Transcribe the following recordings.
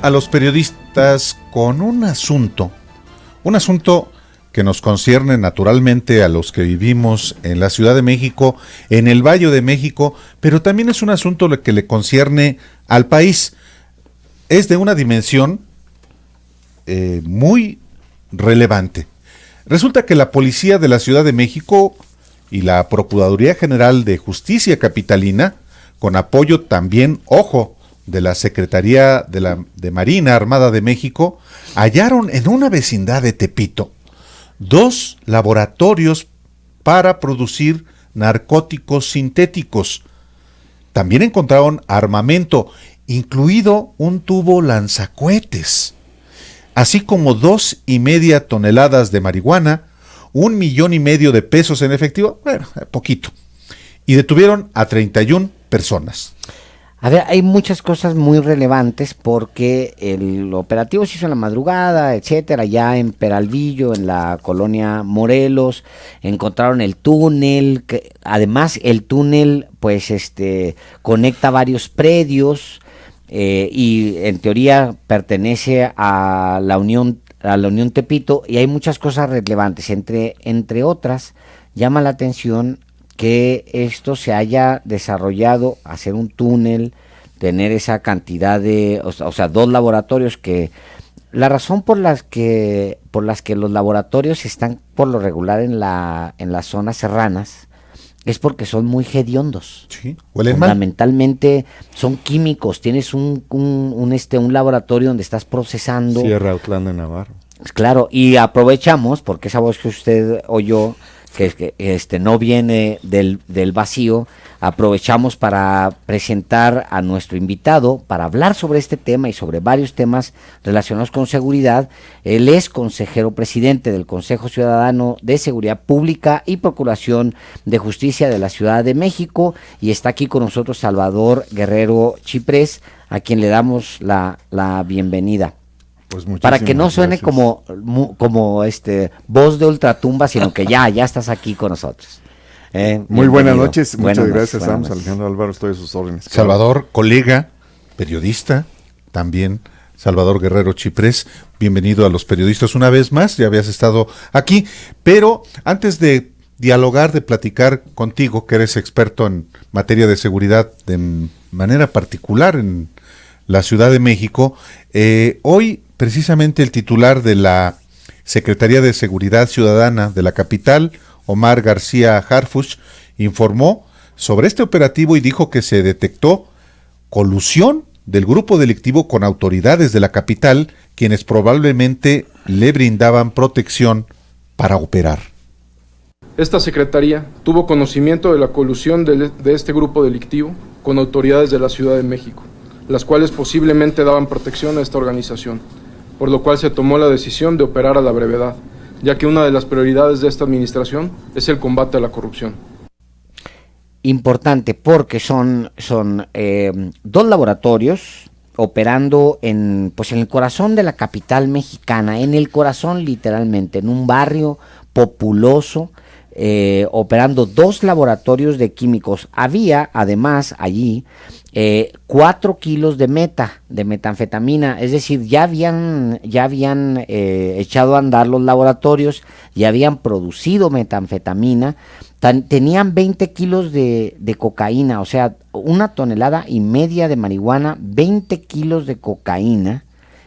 A los periodistas con un asunto que nos concierne naturalmente a los que vivimos en la Ciudad de México, en el Valle de México, pero también es un asunto que le concierne al país. Es de una dimensión muy relevante. Resulta que la Policía de la Ciudad de México y la Procuraduría General de Justicia Capitalina, con apoyo también, ojo, de la Secretaría de Marina Armada de México, hallaron en una vecindad de Tepito 2 laboratorios para producir narcóticos sintéticos. También encontraron armamento, incluido un tubo lanzacohetes, así como 2,5 toneladas de marihuana, 1,5 millones de pesos en efectivo, bueno, poquito, y detuvieron a 31 personas. A ver, hay muchas cosas muy relevantes porque el operativo se hizo en la madrugada, etcétera, ya en Peralvillo, en la colonia Morelos, encontraron el túnel, que además el túnel pues conecta varios predios y en teoría pertenece a la Unión Tepito, y hay muchas cosas relevantes, entre otras llama la atención que esto se haya desarrollado, hacer un túnel, tener esa cantidad de, o sea, 2 laboratorios, que la razón por las que los laboratorios están por lo regular en las zonas serranas es porque son muy hediondos. Sí, huelen mal. Fundamentalmente son químicos. Tienes un laboratorio donde estás procesando. Sierra Autlán de Navarro. Claro, y aprovechamos, porque esa voz que usted oyó, que no viene del vacío, aprovechamos para presentar a nuestro invitado para hablar sobre este tema y sobre varios temas relacionados con seguridad. Él es consejero presidente del Consejo Ciudadano de Seguridad Pública y Procuración de Justicia de la Ciudad de México, y está aquí con nosotros Salvador Guerrero Chiprés, a quien le damos la bienvenida. Pues para que no suene gracias. como voz de ultratumba, sino que ya estás aquí con nosotros. Muy buenas noches, muchas gracias, buenas Ramos. Alejandro Álvaro, estoy a sus órdenes. Salvador, colega, periodista, también Salvador Guerrero Chiprés, bienvenido a Los Periodistas una vez más, ya habías estado aquí, pero antes de dialogar, de platicar contigo, que eres experto en materia de seguridad de manera particular en la Ciudad de México, hoy precisamente el titular de la Secretaría de Seguridad Ciudadana de la capital, Omar García Harfuch, informó sobre este operativo y dijo que se detectó colusión del grupo delictivo con autoridades de la capital, quienes probablemente le brindaban protección para operar. Esta Secretaría tuvo conocimiento de la colusión de este grupo delictivo con autoridades de la Ciudad de México, las cuales posiblemente daban protección a esta organización, por lo cual se tomó la decisión de operar a la brevedad, ya que una de las prioridades de esta administración es el combate a la corrupción. Importante, porque son 2 laboratorios operando en el corazón de la capital mexicana, en el corazón literalmente, en un barrio populoso, operando 2 laboratorios de químicos. Había además allí 4 kilos de metanfetamina, es decir, ya habían echado a andar los laboratorios, ya habían producido metanfetamina, tenían 20 kilos de cocaína, o sea, 1,5 toneladas de marihuana, 20 kilos de cocaína.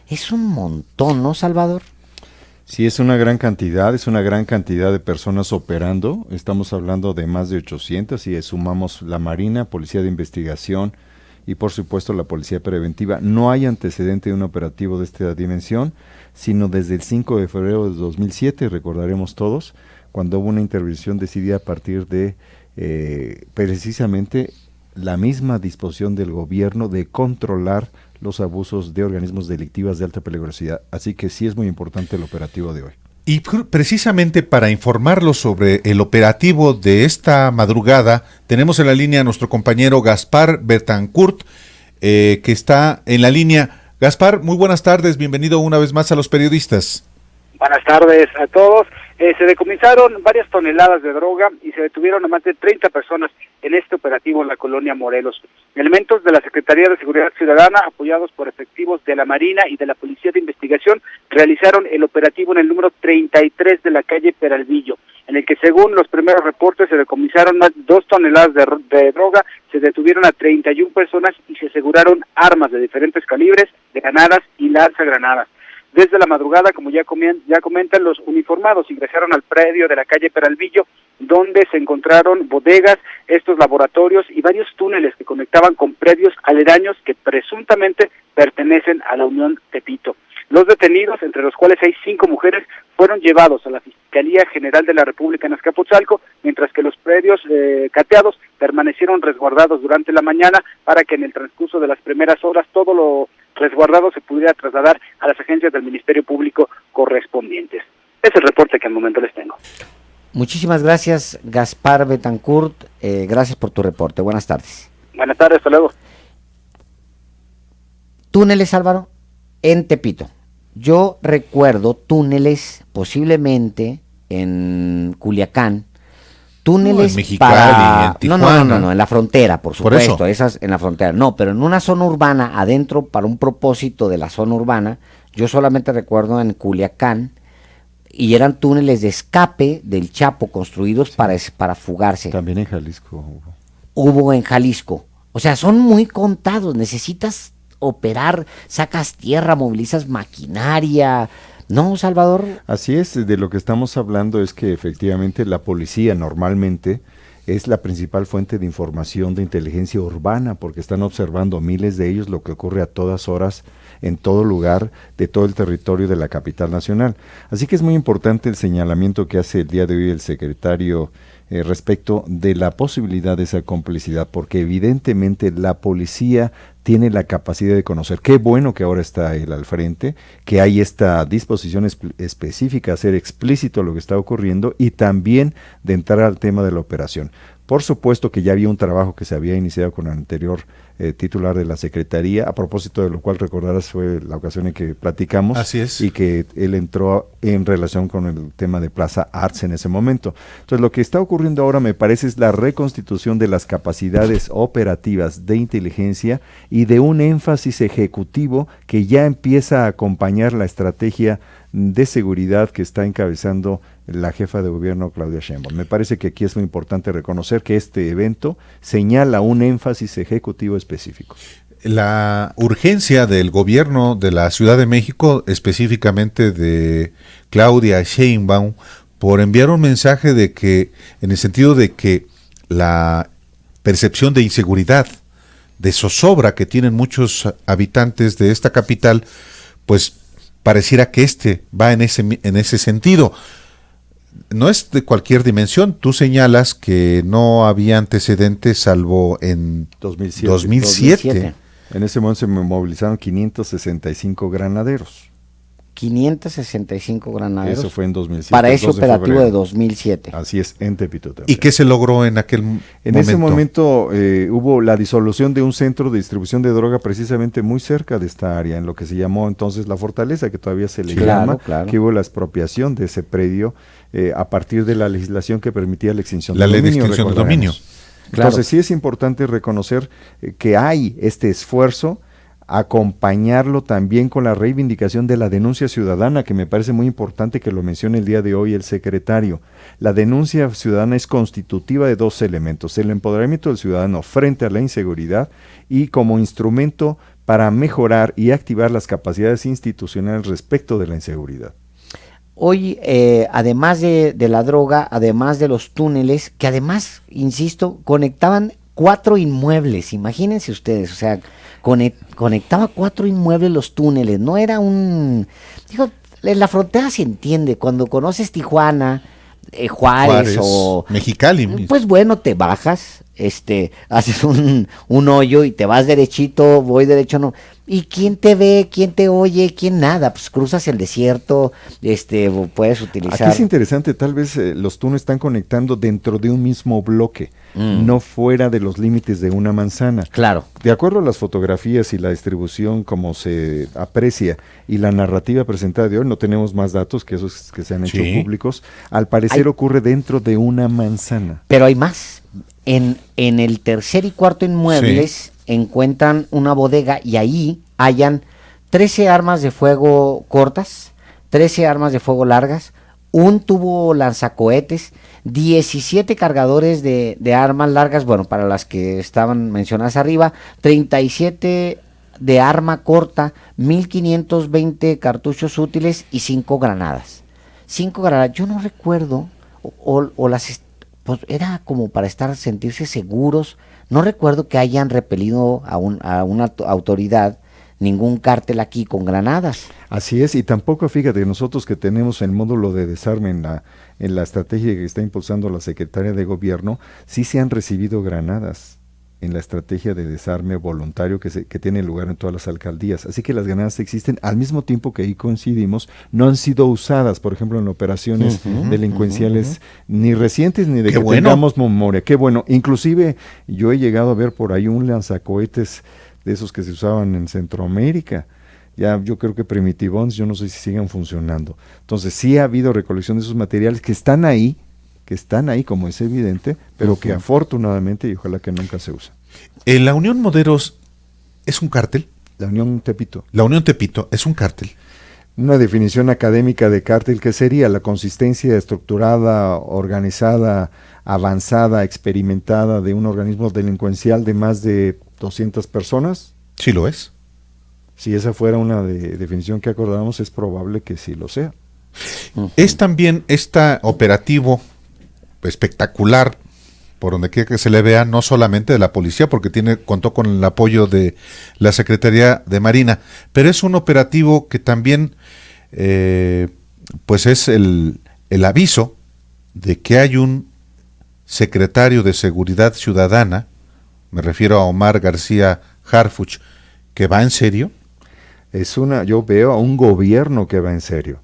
Es un montón, ¿no, Salvador? Sí, es una gran cantidad de personas operando. Estamos hablando de más de 800 y sumamos la Marina, Policía de Investigación y por supuesto la Policía Preventiva. No hay antecedente de un operativo de esta dimensión, sino desde el 5 de febrero de 2007, recordaremos todos, cuando hubo una intervención decidida a partir de precisamente la misma disposición del gobierno de controlar los abusos de organismos delictivos de alta peligrosidad. Así que sí es muy importante el operativo de hoy. Y precisamente para informarlos sobre el operativo de esta madrugada, tenemos en la línea a nuestro compañero Gaspar Betancourt, que está en la línea. Gaspar, muy buenas tardes, bienvenido una vez más a Los Periodistas. Buenas tardes a todos. Se decomisaron varias toneladas de droga y se detuvieron a más de 30 personas en este operativo en la colonia Morelos. Elementos de la Secretaría de Seguridad Ciudadana, apoyados por efectivos de la Marina y de la Policía de Investigación, realizaron el operativo en el número 33 de la calle Peralvillo, en el que, según los primeros reportes, se decomisaron más de 2 toneladas de droga, se detuvieron a 31 personas y se aseguraron armas de diferentes calibres, granadas y lanzagranadas. Desde la madrugada, como ya comentan, los uniformados ingresaron al predio de la calle Peralvillo, donde se encontraron bodegas, estos laboratorios y varios túneles que conectaban con predios aledaños que presuntamente pertenecen a la Unión Tepito. Los detenidos, entre los cuales hay 5 mujeres, fueron llevados a la Fiscalía General de la República en Azcapotzalco, mientras que los predios cateados permanecieron resguardados durante la mañana para que en el transcurso de las primeras horas todo lo resguardado se pudiera trasladar a las agencias del Ministerio Público correspondientes. Es el reporte que al momento les tengo. Muchísimas gracias, Gaspar Betancourt. Gracias por tu reporte. Buenas tardes. Buenas tardes, hasta luego. Túneles, Álvaro, en Tepito. Yo recuerdo túneles posiblemente en Culiacán, túneles en Mexicali, para... en Tijuana. No, en la frontera, por Por supuesto, eso. esas en la frontera. No, pero en una zona urbana, adentro, para un propósito de la zona urbana, yo solamente recuerdo en Culiacán, y eran túneles de escape del Chapo construidos para fugarse. También en Jalisco Hubo en Jalisco. O sea, son muy contados, necesitas operar, sacas tierra, movilizas maquinaria, ¿no, Salvador? Así es, de lo que estamos hablando es que efectivamente la policía normalmente es la principal fuente de información de inteligencia urbana, porque están observando miles de ellos lo que ocurre a todas horas, en todo lugar, de todo el territorio de la capital nacional. Así que es muy importante el señalamiento que hace el día de hoy el secretario respecto de la posibilidad de esa complicidad, porque evidentemente la policía tiene la capacidad de conocer. Qué bueno que ahora está él al frente, que hay esta disposición específica a ser explícito lo que está ocurriendo y también de entrar al tema de la operación. Por supuesto que ya había un trabajo que se había iniciado con el anterior titular de la Secretaría, a propósito de lo cual recordarás fue la ocasión en que platicamos. Así es. Y que él entró en relación con el tema de Plaza Arts en ese momento. Entonces lo que está ocurriendo ahora me parece es la reconstitución de las capacidades operativas de inteligencia y de un énfasis ejecutivo que ya empieza a acompañar la estrategia de seguridad que está encabezando la jefa de gobierno Claudia Sheinbaum. Me parece que aquí es muy importante reconocer que este evento señala un énfasis ejecutivo específico. La urgencia del gobierno de la Ciudad de México, específicamente de Claudia Sheinbaum, por enviar un mensaje de que, en el sentido de que la percepción de inseguridad, de zozobra que tienen muchos habitantes de esta capital, pues pareciera que va en ese sentido. No es de cualquier dimensión. Tú señalas que no había antecedentes salvo en 2007. En ese momento se movilizaron 565 granaderos. 565 granaderos. Eso fue en 2007. Para ese operativo de 2007. Así es, en Tepito. ¿Y qué se logró en aquel momento? En ese momento hubo la disolución de un centro de distribución de droga precisamente muy cerca de esta área, en lo que se llamó entonces La Fortaleza, que todavía se le llama, claro. Que hubo la expropiación de ese predio a partir de la legislación que permitía la extinción la de ley dominio. de extinción de dominio. Entonces sí es importante reconocer que hay este esfuerzo, acompañarlo también con la reivindicación de la denuncia ciudadana, que me parece muy importante que lo mencione el día de hoy el secretario. La denuncia ciudadana es constitutiva de 2 elementos: el empoderamiento del ciudadano frente a la inseguridad y como instrumento para mejorar y activar las capacidades institucionales respecto de la inseguridad. Hoy, además de la droga, además de los túneles, que además, insisto, conectaban 4 inmuebles, imagínense ustedes, o sea, conectaba 4 inmuebles los túneles, no era un... Digo, en la frontera se entiende, cuando conoces Tijuana, Juárez o... Mexicali. Pues bueno, te bajas, haces un hoyo y te vas derechito, voy derecho, no. ¿Y quién te ve? ¿Quién te oye? ¿Quién nada? Pues cruzas el desierto, puedes utilizar. Aquí es interesante, tal vez los túneles están conectando dentro de un mismo bloque, no fuera de los límites de una manzana. Claro. De acuerdo a las fotografías y la distribución como se aprecia y la narrativa presentada de hoy, no tenemos más datos que esos que se han hecho públicos, al parecer ocurre dentro de una manzana. Pero hay más. En el tercer y cuarto inmuebles encuentran una bodega y ahí hallan 13 armas de fuego cortas, 13 armas de fuego largas, un tubo lanzacohetes, 17 cargadores de armas largas, bueno, para las que estaban mencionadas arriba, 37 de arma corta, 1520 cartuchos útiles y 5 granadas. 5 granadas, yo no recuerdo, o las pues era como para sentirse seguros. No recuerdo que hayan repelido a una autoridad, ningún cártel aquí con granadas. Así es, y tampoco, fíjate, nosotros que tenemos el módulo de desarme en la estrategia que está impulsando la Secretaría de Gobierno, sí se han recibido granadas en la estrategia de desarme voluntario que tiene lugar en todas las alcaldías. Así que las granadas existen, al mismo tiempo que ahí coincidimos, no han sido usadas, por ejemplo, en operaciones delincuenciales ni recientes ni de que tengamos memoria. Qué bueno. Inclusive yo he llegado a ver por ahí un lanzacohetes de esos que se usaban en Centroamérica. Ya yo creo que primitivons, yo no sé si sigan funcionando. Entonces sí ha habido recolección de esos materiales que están ahí, como es evidente, pero que afortunadamente y ojalá que nunca se usen. ¿La Unión Morelos es un cártel? La Unión Tepito. La Unión Tepito es un cártel. Una definición académica de cártel, ¿qué sería? La consistencia estructurada, organizada, avanzada, experimentada de un organismo delincuencial de más de 200 personas. Sí lo es. Si esa fuera una definición que acordamos, es probable que sí lo sea. Es también este operativo espectacular, por donde quiera que se le vea, no solamente de la policía, porque contó con el apoyo de la Secretaría de Marina, pero es un operativo que también pues es el aviso de que hay un secretario de Seguridad Ciudadana, me refiero a Omar García Harfuch, que va en serio. Yo veo a un gobierno que va en serio.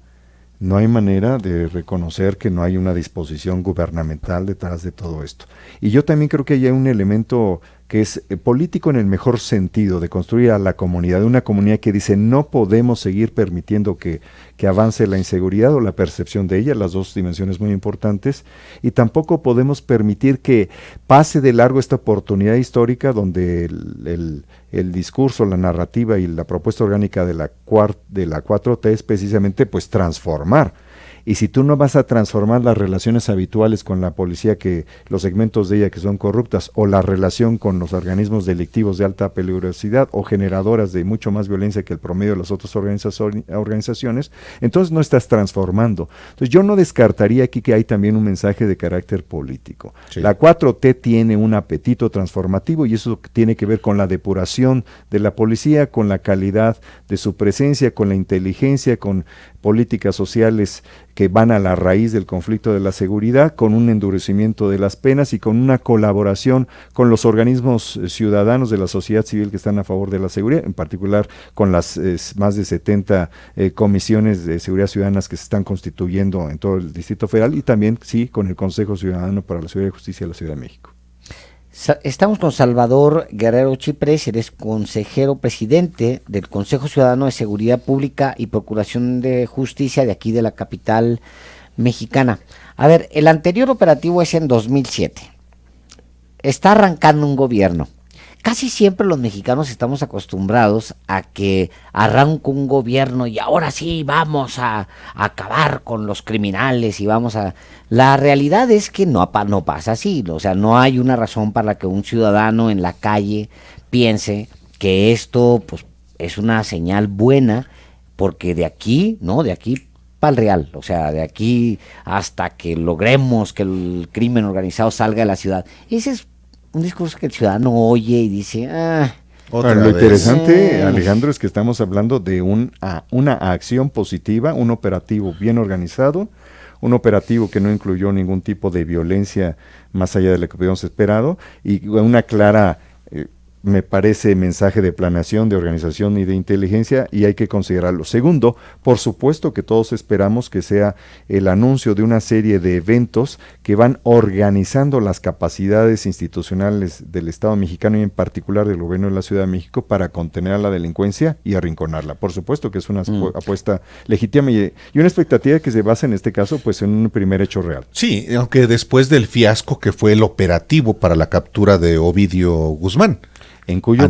No hay manera de reconocer que no hay una disposición gubernamental detrás de todo esto. Y yo también creo que hay un elemento que es político en el mejor sentido, de construir a la comunidad, una comunidad que dice no podemos seguir permitiendo que avance la inseguridad o la percepción de ella, las dos dimensiones muy importantes, y tampoco podemos permitir que pase de largo esta oportunidad histórica donde el discurso, la narrativa y la propuesta orgánica de la 4T es precisamente pues transformar. Y si tú no vas a transformar las relaciones habituales con la policía, que los segmentos de ella que son corruptas, o la relación con los organismos delictivos de alta peligrosidad o generadoras de mucho más violencia que el promedio de las otras organizaciones, entonces no estás transformando. Entonces yo no descartaría aquí que hay también un mensaje de carácter político. Sí. La 4T tiene un apetito transformativo y eso tiene que ver con la depuración de la policía, con la calidad de su presencia, con la inteligencia, con políticas sociales que van a la raíz del conflicto de la seguridad, con un endurecimiento de las penas y con una colaboración con los organismos ciudadanos de la sociedad civil que están a favor de la seguridad, en particular con las más de 70 comisiones de seguridad ciudadanas que se están constituyendo en todo el Distrito Federal y también, sí, con el Consejo Ciudadano para la Seguridad y Justicia de la Ciudad de México. Estamos con Salvador Guerrero Chiprés, eres consejero presidente del Consejo Ciudadano de Seguridad Pública y Procuración de Justicia de aquí de la capital mexicana. A ver, el anterior operativo es en 2007. Está arrancando un gobierno. Casi siempre los mexicanos estamos acostumbrados a que arranca un gobierno y ahora sí vamos a acabar con los criminales y vamos a... La realidad es que no pasa así, o sea, no hay una razón para que un ciudadano en la calle piense que esto pues es una señal buena, porque de aquí para el real, o sea, de aquí hasta que logremos que el crimen organizado salga de la ciudad. Ese es un discurso que el ciudadano oye y dice, lo interesante, Alejandro, es que estamos hablando de una acción positiva, un operativo bien organizado, un operativo que no incluyó ningún tipo de violencia más allá de lo que hubiéramos esperado, y una clara, me parece, mensaje de planeación, de organización y de inteligencia, y hay que considerarlo. Segundo, por supuesto que todos esperamos que sea el anuncio de una serie de eventos que van organizando las capacidades institucionales del Estado mexicano y en particular del gobierno de la Ciudad de México para contener a la delincuencia y arrinconarla. Por supuesto que es una apuesta legítima y una expectativa que se basa en este caso pues en un primer hecho real. Sí, aunque después del fiasco que fue el operativo para la captura de Ovidio Guzmán. En cuyo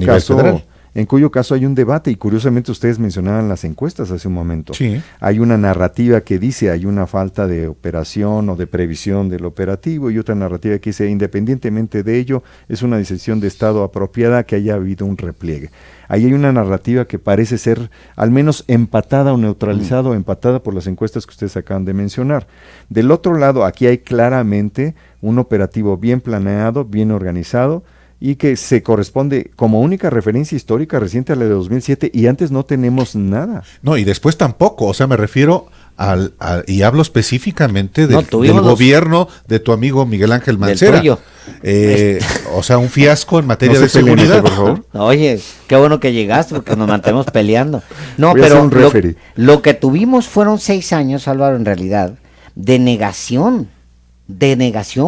caso hay un debate, y curiosamente ustedes mencionaban las encuestas hace un momento. Sí. Hay una narrativa que dice hay una falta de operación o de previsión del operativo, y otra narrativa que dice independientemente de ello es una decisión de Estado apropiada que haya habido un repliegue. Ahí hay una narrativa que parece ser al menos empatada o neutralizada o empatada por las encuestas que ustedes acaban de mencionar. Del otro lado, aquí hay claramente un operativo bien planeado, bien organizado, y que se corresponde como única referencia histórica reciente a la de 2007, y antes no tenemos nada. No, y después tampoco, o sea, me refiero y hablo específicamente del gobierno de tu amigo Miguel Ángel Mancera. O sea, un fiasco en materia de seguridad. Por favor. Oye, qué bueno que llegaste porque nos mantenemos peleando. No, Voy pero lo que tuvimos fueron 6 años, Álvaro, en realidad, de negación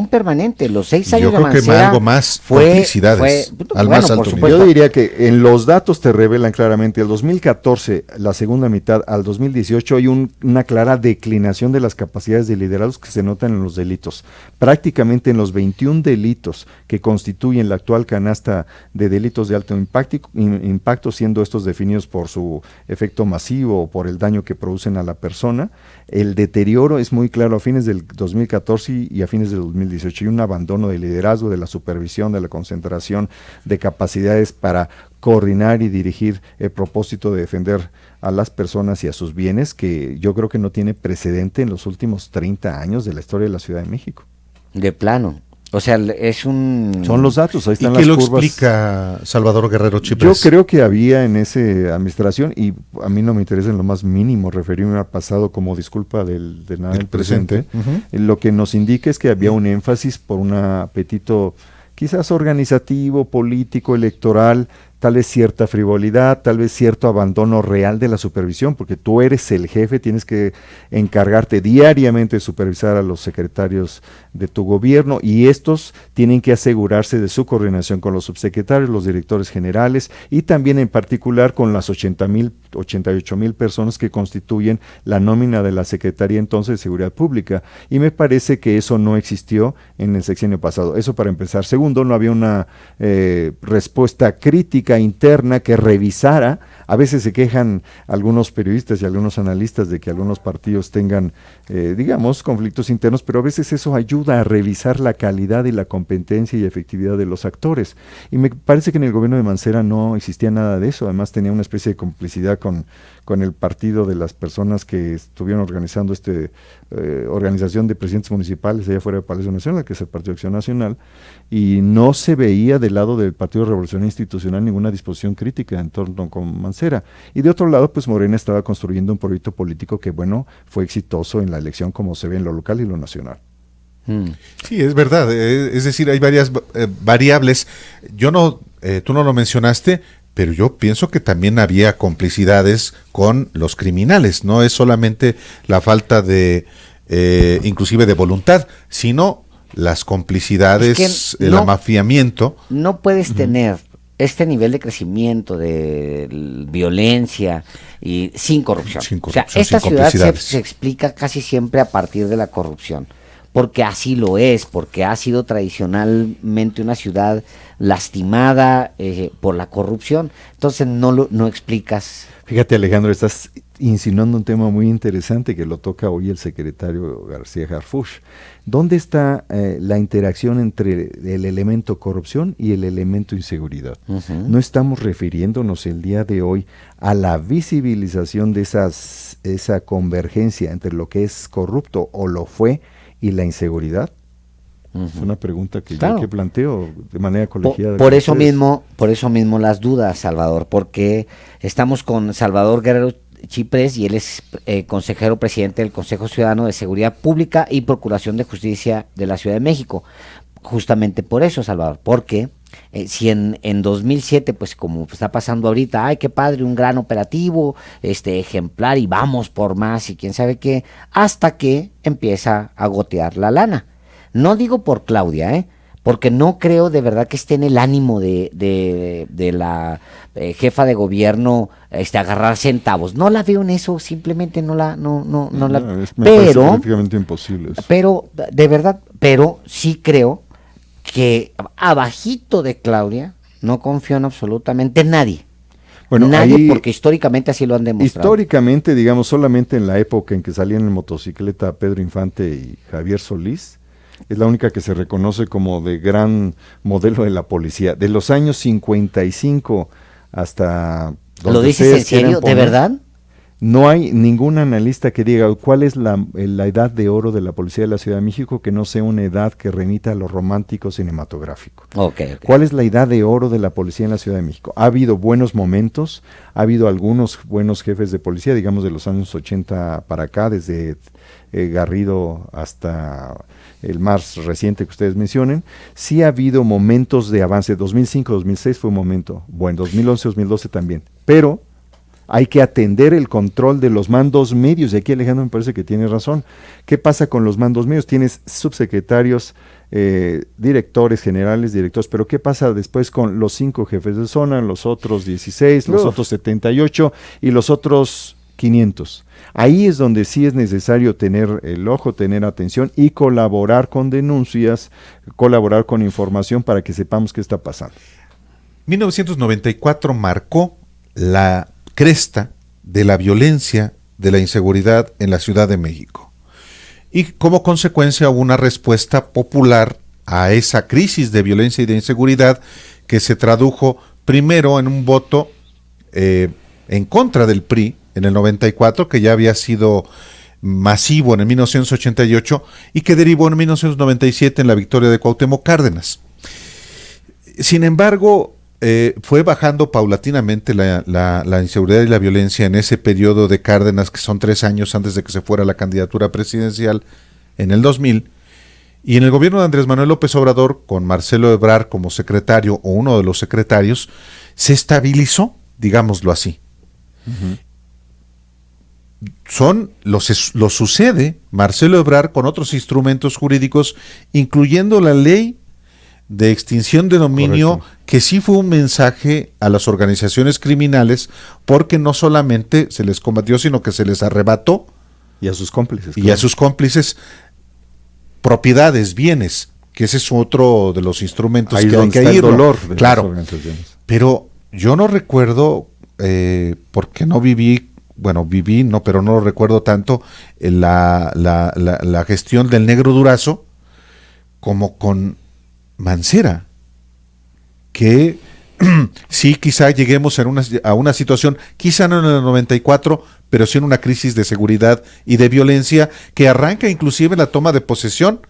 permanente. Los 6 años yo creo de Mancera que algo más complicidades al más alto nivel. Yo diría que en los datos te revelan claramente el 2014, la segunda mitad al 2018 hay una clara declinación de las capacidades de liderazgo que se notan en los delitos. Prácticamente en los 21 delitos que constituyen la actual canasta de delitos de alto impacto, siendo estos definidos por su efecto masivo o por el daño que producen a la persona, el deterioro es muy claro a fines del 2014 y a fines del 2018, y un abandono de liderazgo, de la supervisión, de la concentración de capacidades para coordinar y dirigir el propósito de defender a las personas y a sus bienes, que yo creo que no tiene precedente en los últimos 30 años de la historia de la Ciudad de México. De plano. O sea, son los datos, ahí están las curvas. ¿Y qué lo explica Salvador Guerrero Chiprés? Yo creo que había en esa administración, y a mí no me interesa en lo más mínimo referirme al pasado como disculpa de nada del presente. Lo que nos indica es que había un énfasis por un apetito quizás organizativo, político, electoral, tal vez cierta frivolidad, tal vez cierto abandono real de la supervisión, porque tú eres el jefe, tienes que encargarte diariamente de supervisar a los secretarios de tu gobierno, y estos tienen que asegurarse de su coordinación con los subsecretarios, los directores generales, y también en particular con las 88,000 personas que constituyen la nómina de la Secretaría entonces de Seguridad Pública, y me parece que eso no existió en el sexenio pasado. Eso para empezar. Segundo, no había una respuesta crítica interna que revisara. A veces se quejan algunos periodistas y algunos analistas de que algunos partidos tengan, digamos, conflictos internos, pero a veces eso ayuda a revisar la calidad y la competencia y efectividad de los actores. Y me parece que en el gobierno de Mancera no existía nada de eso. Además tenía una especie de complicidad con el partido de las personas que estuvieron organizando organización de presidentes municipales allá fuera del Palacio Nacional, que es el Partido de Acción Nacional, y no se veía del lado del Partido Revolucionario Institucional ninguna disposición crítica en torno con Mancera. Y de otro lado, pues Morena estaba construyendo un proyecto político que, bueno, fue exitoso en la elección, como se ve en lo local y lo nacional. Sí, es verdad. Es decir, hay varias variables. Tú no lo mencionaste, pero yo pienso que también había complicidades con los criminales. No es solamente la falta de, inclusive de voluntad, sino las complicidades, el amafiamiento. No puedes tener este nivel de crecimiento, de violencia y sin corrupción. O sea, esta ciudad se explica casi siempre a partir de la corrupción, porque así lo es, porque ha sido tradicionalmente una ciudad lastimada por la corrupción. Entonces no explicas. Fíjate, Alejandro, estás insinuando un tema muy interesante que lo toca hoy el secretario García Harfuch. ¿Dónde está la interacción entre el elemento corrupción y el elemento inseguridad? No estamos refiriéndonos el día de hoy a la visibilización de esa convergencia entre lo que es corrupto o lo fue y la inseguridad. Es una pregunta que yo que planteo de manera colegiada. Por eso mismo las dudas, Salvador, porque estamos con Salvador Guerrero Chiprés y él es consejero presidente del Consejo Ciudadano de Seguridad Pública y Procuración de Justicia de la Ciudad de México. Justamente por eso, Salvador, porque si en 2007, pues como está pasando ahorita, ay, qué padre, un gran operativo, ejemplar y vamos por más y quién sabe qué, hasta que empieza a gotear la lana. No digo por Claudia, porque no creo de verdad que esté en el ánimo de la jefa de gobierno agarrar centavos. No la veo en eso, simplemente no la me parece prácticamente imposible eso. Pero de verdad, pero sí creo que abajito de Claudia no confío en absolutamente nadie. Bueno, nadie, ahí, porque históricamente así lo han demostrado. Históricamente, digamos, solamente en la época en que salían en motocicleta Pedro Infante y Javier Solís, es la única que se reconoce como de gran modelo de la policía. De los años 55 hasta... ¿Lo dices en serio? ¿De verdad? No hay ningún analista que diga cuál es la edad de oro de la policía de la Ciudad de México que no sea una edad que remita a lo romántico cinematográfico. Okay. ¿Cuál es la edad de oro de la policía en la Ciudad de México? Ha habido buenos momentos, ha habido algunos buenos jefes de policía, digamos de los años 80 para acá, desde Garrido hasta el más reciente que ustedes mencionen. Sí ha habido momentos de avance. 2005, 2006 fue un momento bueno, 2011, 2012 también, pero hay que atender el control de los mandos medios, y aquí Alejandro me parece que tiene razón. ¿Qué pasa con los mandos medios? Tienes subsecretarios, directores generales, directores, pero ¿qué pasa después con los 5 jefes de zona, los otros 16, los otros 78 y los otros 500? Ahí es donde sí es necesario tener el ojo, tener atención y colaborar con denuncias, colaborar con información para que sepamos qué está pasando. 1994 marcó la cresta de la violencia, de la inseguridad en la Ciudad de México. Y como consecuencia hubo una respuesta popular a esa crisis de violencia y de inseguridad que se tradujo primero en un voto en contra del PRI en el 94, que ya había sido masivo en el 1988 y que derivó en 1997 en la victoria de Cuauhtémoc Cárdenas. Sin embargo, fue bajando paulatinamente la inseguridad y la violencia en ese periodo de Cárdenas, que son 3 años antes de que se fuera a la candidatura presidencial en el 2000, y en el gobierno de Andrés Manuel López Obrador, con Marcelo Ebrard como secretario o uno de los secretarios, se estabilizó, digámoslo así. Uh-huh. Lo sucede Marcelo Ebrard con otros instrumentos jurídicos, incluyendo la ley de extinción de dominio. Correcto. Que sí fue un mensaje a las organizaciones criminales, porque no solamente se les combatió, sino que se les arrebató y a sus cómplices. Y a sus cómplices propiedades, bienes, que ese es otro de los instrumentos ahí que hay que ir. Dolor de claro, las organizaciones. Pero yo no recuerdo, porque no viví, pero no lo recuerdo tanto, la gestión del Negro Durazo como con Mancera, que sí, quizá lleguemos a una situación, quizá no en el 94, pero sí en una crisis de seguridad y de violencia que arranca inclusive la toma de posesión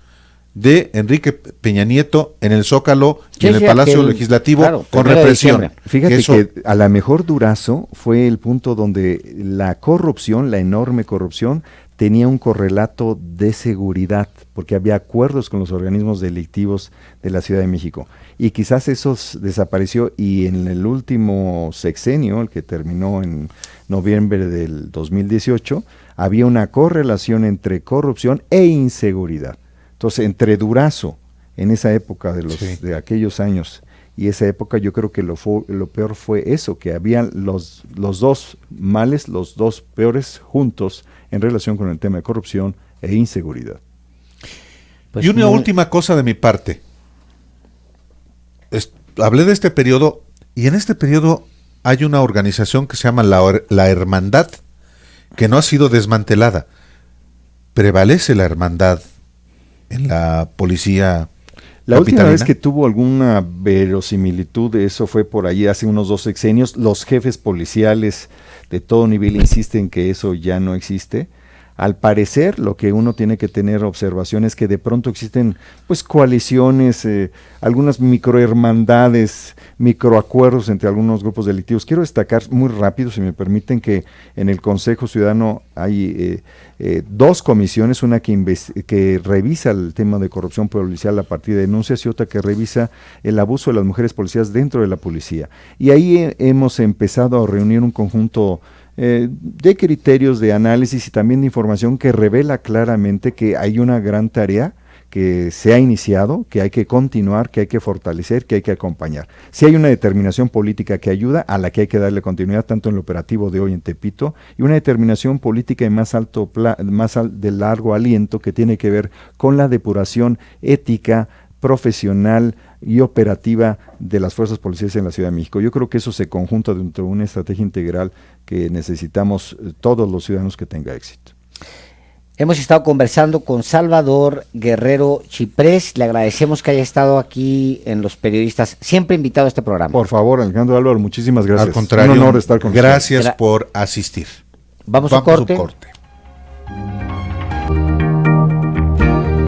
de Enrique Peña Nieto en el Zócalo y en el Palacio Legislativo, con represión. Fíjate que a lo mejor Durazo fue el punto donde la corrupción, la enorme corrupción, tenía un correlato de seguridad, porque había acuerdos con los organismos delictivos de la Ciudad de México. Y quizás eso desapareció, y en el último sexenio, el que terminó en noviembre del 2018, había una correlación entre corrupción e inseguridad. Entonces, entre Durazo, en esa época de aquellos años, y esa época, yo creo que lo peor fue eso, que habían los dos males, los dos peores juntos en relación con el tema de corrupción e inseguridad. Pues y una última cosa de mi parte. Hablé de este periodo, y en este periodo hay una organización que se llama la Hermandad, que no ha sido desmantelada. Prevalece la Hermandad en la policía. La última vez que tuvo alguna verosimilitud de eso fue por ahí hace unos 2 sexenios. Los jefes policiales de todo nivel insisten que eso ya no existe. al parecer lo que uno tiene que tener observación es que de pronto existen pues coaliciones, algunas microhermandades, microacuerdos entre algunos grupos delictivos. Quiero destacar muy rápido, si me permiten, que en el Consejo Ciudadano hay dos comisiones, una que revisa el tema de corrupción policial a partir de denuncias y otra que revisa el abuso de las mujeres policías dentro de la policía. Y ahí hemos empezado a reunir un conjunto de criterios de análisis y también de información que revela claramente que hay una gran tarea que se ha iniciado, que hay que continuar, que hay que fortalecer, que hay que acompañar. Si hay una determinación política que ayuda, a la que hay que darle continuidad, tanto en el operativo de hoy en Tepito, y una determinación política de largo aliento que tiene que ver con la depuración ética, profesional y operativa de las fuerzas policiales en la Ciudad de México. Yo creo que eso se conjunta dentro de una estrategia integral que necesitamos todos los ciudadanos que tenga éxito. Hemos estado conversando con Salvador Guerrero Chiprés. Le agradecemos que haya estado aquí en Los Periodistas, siempre invitado a este programa. Por favor, Alejandro Álvaro, muchísimas gracias. Al contrario, un honor estar con gracias por asistir. Vamos a un corte.